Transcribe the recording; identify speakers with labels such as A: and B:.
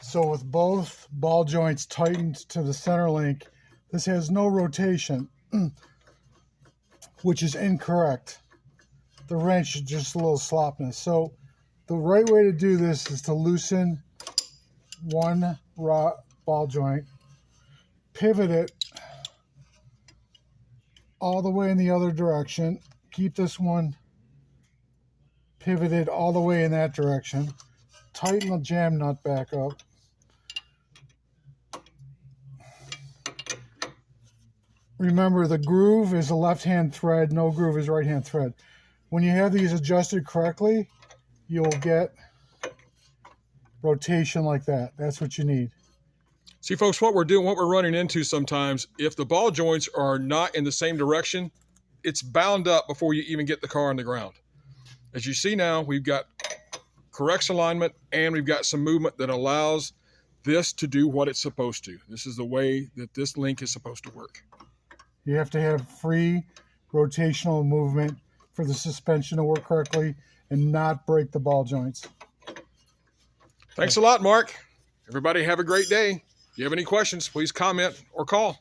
A: So with both ball joints tightened to the center link, this has no rotation, which is incorrect. The wrench is just a little slopness. So the right way to do this is to loosen one ball joint, pivot it all the way in the other direction, keep this one pivoted all the way in that direction, tighten the jam nut back up, remember the groove is a left-hand thread, no groove is right-hand thread. When you have these adjusted correctly, you'll get rotation like that. That's what you need.
B: See, folks, what we're running into sometimes, if the ball joints are not in the same direction, it's bound up before you even get the car on the ground. As you see now, we've got correct alignment and we've got some movement that allows this to do what it's supposed to. This is the way that this link is supposed to work.
A: You have to have free rotational movement for the suspension to work correctly and not break the ball joints.
B: Thanks a lot, Mark. Everybody have a great day. If you have any questions, please comment or call.